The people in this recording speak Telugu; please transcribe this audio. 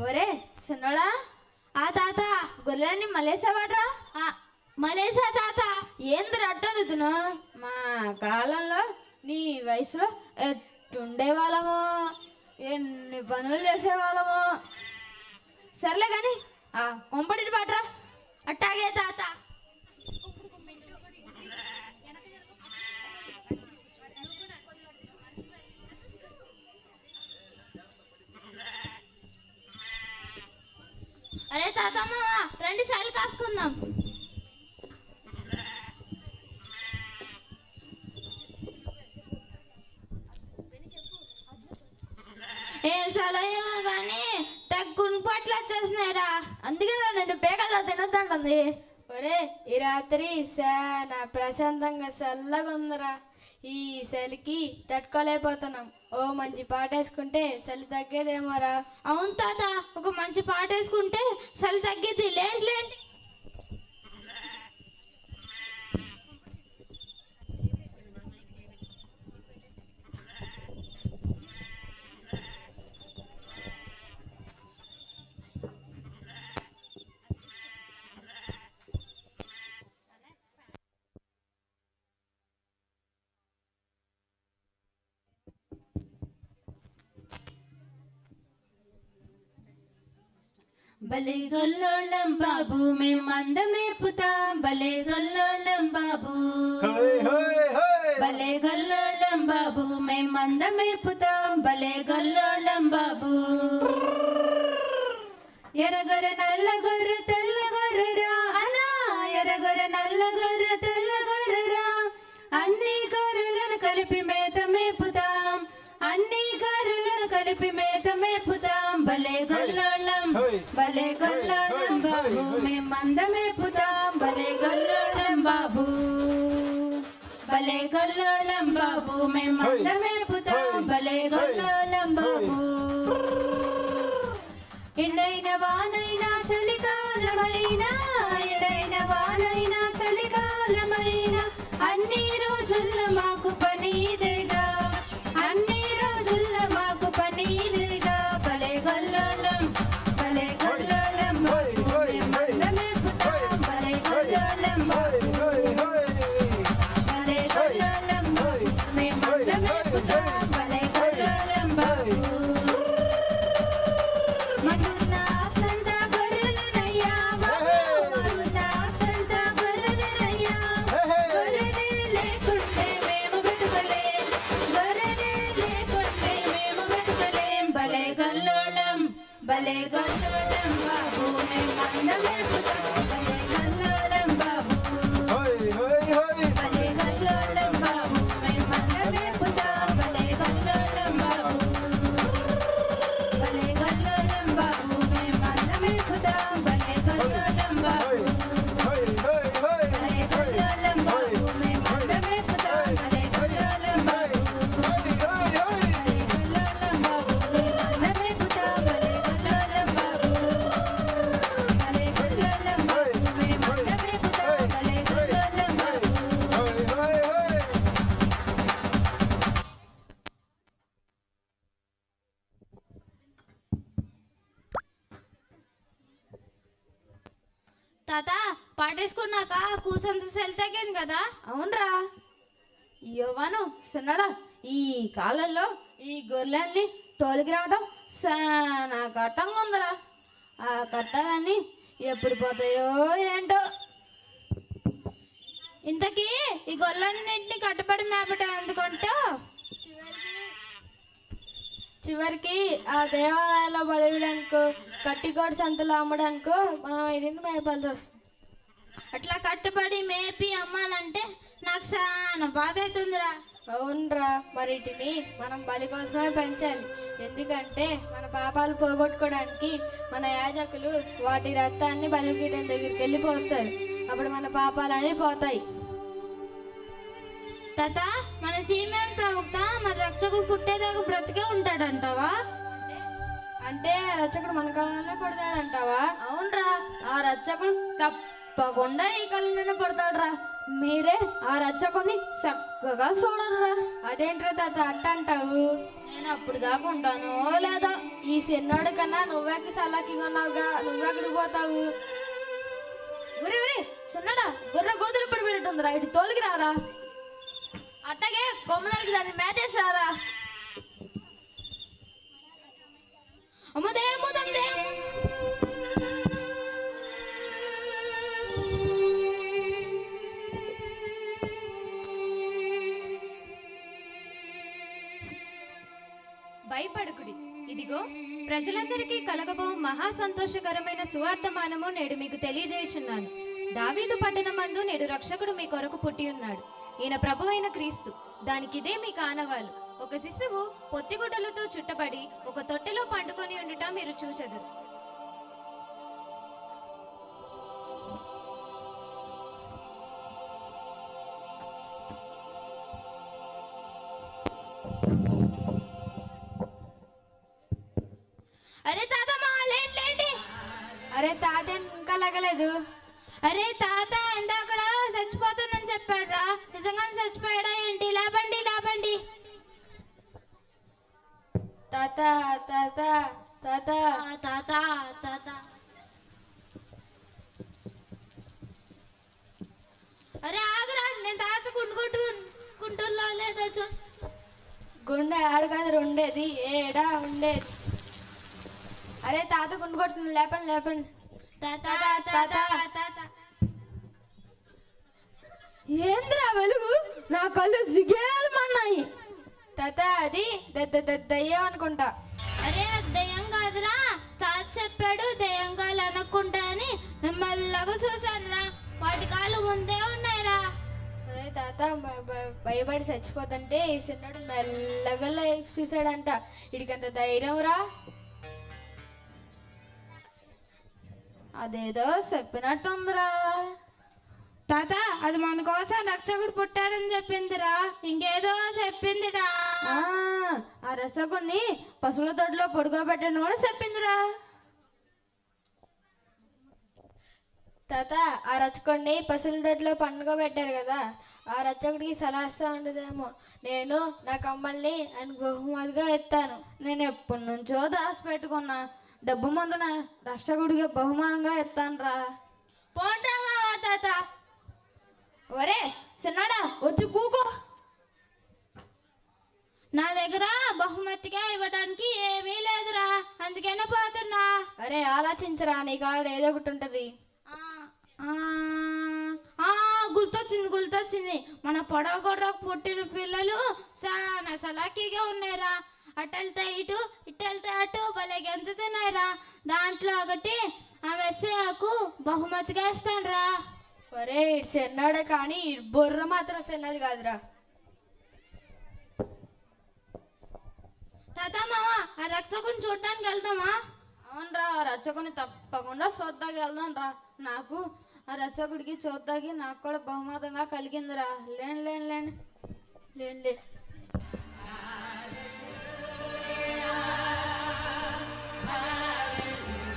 ఒరే చిన్నోడా, ఆ తాత గొర్రెల్ని మలేసావాడ్రా? మలేసా తాత. ఏంది అట్టనుతును? మా కాలంలో నీ వయసులో ఎట్టుండేవాళ్ళమో, ఎన్ని పనులు చేసేవాళ్ళమో. సర్లే కానీ కొంపటి పాటరా. అట్టాగే తాత. అరే తాతమ్మ, రండి సార్లు కాసుకుందాం. ఏ సలహేమో కానీ తగ్గుని పట్లు వచ్చేసినాయిరా. అందుకే నేను పేకల్లా తినొద్దంటుంది. ఒరే ఈ రాత్రి చాలా ప్రశాంతంగా చల్లగా ఉందిరా. ఈ చలికి తట్టుకోలేకపోతున్నాం. ఓ మంచి పాట వేసుకుంటే చలి తగ్గేదేమోరా. అవును తాత, ఒక మంచి పాట వేసుకుంటే చలి తగ్గేది. లేండి. భలే గొల్లోళ్ళం బాబు మేం అందమేపుతాం. భలే గొల్లోళ్ళం బాబు, భలే గొల్లోళ్ళం బాబు మేం అందమేపుతాం. భలే గొల్లోళ్ళం బాబు. ఎర్రగొర్ర నల్లగొర్ర తెల్లగొర్రరా అనా, ఎర్రగొర్ర నల్లగొర్ర తెల్లగొర్రరా. అన్ని గొర్రెలను కలిపి మేత మేపుతాం. అన్ని గొర్రెలను కలిపి మేత మేపుతాం. భలే గొల్లోళ్ళం, భలే గొల్లోళ్ళం బాబు మేం మందమేపుతాం. భలే గొల్లోళ్ళం బాబు, భలే గొల్లోళ్ళం బాబు మేం మందమేపుతాం. భలే గొల్లోళ్ళం బాబు. ఎండైన వానైనా చలికాలమైనా, ఎండైన వానైనా చలికాలమైనా, అన్ని రోజుల్లో మాకు పనిదేగా, అన్ని రోజుల్లో మాకు పనిదేగా. భలే గొల్లోళ్ళం, భలే గొల్లోళ్ళం బాబు మేం మందమేపుతాం. భలే గొల్లోళ్ళం బాబు, భలే గొల్లోళ్ళం బాబు మేం మందమేపుతాం. భలే గొల్లోళ్ళం బాబు. మగున్న ఆసంతా గొర్రెలనయ్యా బాబు, మగున్న ఆసంతా గొర్రెలనయ్యా. గొర్రెలే లేకుంటే మేము బతకలేం, గొర్రెలే లేకుంటే మేము బతకలేం. భలే గొల్లోళ్ళం, భలే గొల్లోళ్ళం బాబు మేం మందమేపుతాం. భలే గొల్లోళ్ళం బాబు, భలే గొల్లోళ్ళం బాబు మేం మందమేపుతాం. భలే గొల్లోళ్ళం బాబు, భలే గొల్లోళ్ళం బాబు మేం మందమేపుతాం. భలే గొల్లోళ్ళం బాబు, భలే గొల్లోళ్ళం బాబు మేం మందమేపుతాం. భలే గొల్లోళ్ళం బాబు, భలే గొల్లోళ్ళం బాబు మేం మందమేపుతాం. భలే గొల్లోళ్ళం బాబు, భలే గొల్లోళ్ళం బాబు మేం మందమేపుతాం. భలే గొల్లోళ్ళం బాబు. తాత, పాటేసుకున్నాక కూసంత సెల్ తగ్గింది కదా. అవునరా. యువను చిన్నడా, ఈ కాలంలో ఈ గొర్రెల్ని తోలికి రావడం చాలా కట్టంగా ఉందిరా. ఆ కట్టాలన్నీ ఎప్పుడు పోతాయో ఏంటో. ఇంతకీ ఈ గొర్రెలన్నింటినీ కట్టబడి మేపటం ఎందుకంటో. చివరికి ఆ దేవాలయాల్లో బలియడానికో కట్టికోటి సంతలో అమ్మడానికో మనం ఇది మేపాల్సి వస్తుంది. అట్లా కట్టబడి మేపి అమ్మాలంటే నాకు చాలా బాధ అవుతుందిరా. అవునరా, మరి వీటిని మనం బలి కోసమే పెంచాలి. ఎందుకంటే మన పాపాలు పోగొట్టుకోవడానికి మన యాజకులు వాటి రక్తాన్ని బలిపీఠం దగ్గరికి వెళ్ళి పోస్తారు. అప్పుడు మన పాపాలన్నీ పోతాయి. తాత, మన సీమేన్ ప్రవక్త మన రక్షకుడు పుట్టేదాకా బ్రతికే ఉంటాడంటావా? అంటే రక్షకుడు మన కాలంలో పడతాడంటావా? అవునరా, ఆ రచ్చకుడు తప్పకుండా ఈ కాలంలోనే పడతాడురా. మీరే ఆ రచ్చకుని చక్కగా చూడరా. అదేంట్రా తాత అట్ట అంటావు? నేను అప్పుడు దాకా ఉంటానో లేదా. ఈ చిన్నోడు కన్నా నువ్వెక్కి సలాకిగా ఉన్నావుగా, నువ్వెక్కడికి పోతావు? ఒరే ఒరే చిన్నడా, గొర్రె గోతులు పడి పెట్టిందిరా, ఇటు తోలికి రారా. అట్టగే కొమ్మలకి దాన్ని మేతేసి రారా. భయపడుకుడి, ఇదిగో ప్రజలందరికీ కలగబో మహా సంతోషకరమైన సువార్తమానము నేడు మీకు తెలియజేయుచున్నాను. దావీదు పట్టణమందు నేడు రక్షకుడు మీ కొరకు పుట్టి ఉన్నాడు. ఈయన ప్రభువైన క్రీస్తు. దానికిదే మీకు ఆనవాలు. ఒక శిశువు పొత్తిగుడ్డలతో చుట్టబడి ఒక తొట్టెలో పండుకొని ఉండుట మీరు చూచెదరు. అరే తాత మా లేండి. అరే తాత ఇంకా లగలేదు. అరే తాత ఇందాకడ చచ్చిపోతానని చెప్పాడురా, నిజంగానే చచ్చిపోయాడా ఏంటి? లేపండి. తాత తాత తాత తాత తాత అరే ఆగరా, నేను తాత గుండుకుంటున్నా లేదో చూ. గుండె ఆడ కాదు ఉండేది, ఏడా ఉండేది. అరే తాత గుండు కొట్టుకుని లేపండి. ఏంద్రా వెలుగు, నా కళ్ళు సిగేలమన్నాయి. తాత అది దయ్యం అనుకుంటా. అరే దయ్యం కాదురా, తాత చెప్పాడు దయ్యంగాలు అనుకుంటా అని. మెల్లగా చూసాను రా, వాటి కాళ్ళు ముందే ఉన్నాయిరా. అదే తాత భయపడి చచ్చిపోతుంటే ఈ చిన్నడు మెల్లగా చూసాడంట. ఇడికంత ధైర్యం రా. అదేదో చెప్పినట్టుందిరా. తాత అది మన కోసం రక్షకుడు పుట్టాడని చెప్పిందిరా, ఇంకేదో చెప్పిందిరా. ఆ రసగుణ్ణి పశువుల తోటలో పడుకోబెట్టని కూడా చెప్పిందిరా. తాత ఆ రచ్చకొండి పశువుల దొడ్లో పండుగ పెట్టారు కదా, ఆ రచ్చకుడికి సలహా ఇస్తా ఉండదేమో. నేను నా కమ్మల్ని ఆయన బహుమతిగా ఎత్తాను. నేను ఎప్పటి నుంచో దాచిపెట్టుకున్నా డబ్బు మందున రక్షకుడిగా బహుమానంగా ఎత్తానురా. పోండ్రా మావా తాత. ఒరే చిన్నాడా వచ్చి కూకో. నా దగ్గర బహుమతిగా ఇవ్వడానికి ఏమీ లేదురా, అందుకనే పోతున్నా. అరే ఆలోచించరా, నీ కాడ ఏదో ఒకటి ఉంటుంది. గుర్తొచ్చింది. మన పొడవ గొర్రకు పుట్టిన పిల్లలు చాలా సలాకీగా ఉన్నాయిరా. అటు వెళ్తే ఇటు, ఇటు వెళ్తే అటు, భలే గెంతుతున్నాయిరా. దాంట్లో ఒకటి ఆ మెస్సయ్యకు బహుమతిగా ఇస్తాను రా. ఒరే ఇటు చిన్నాడే కానీ ఇటు బొర్ర మాత్రం చిన్నది కాదురా. తాత మామ ఆ రక్షకుని చూడడానికి వెళ్దామా? అవునరా, రచ్చకుని తప్పకుండా చూద్దాకి వెళ్దాం రా. నాకు ఆ రచ్చకుడికి చూద్దాకి నాకు కూడా బహుమతంగా కలిగిందిరా. లేండి.